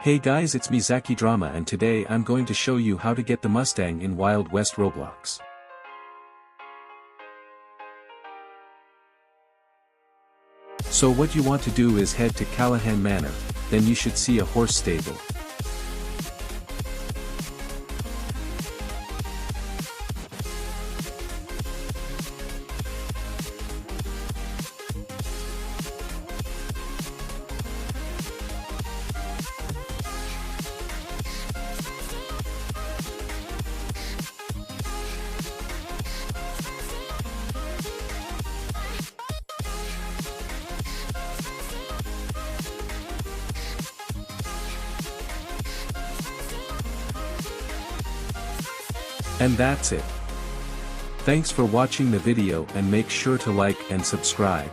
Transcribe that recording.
Hey guys, it's me Zaki Drama, and today I'm going to show you how to get the Mustang in Wild West Roblox. So what you want to do is head to Callahan Manor, then you should see a horse stable. And that's it. Thanks for watching the video and make sure to like and subscribe.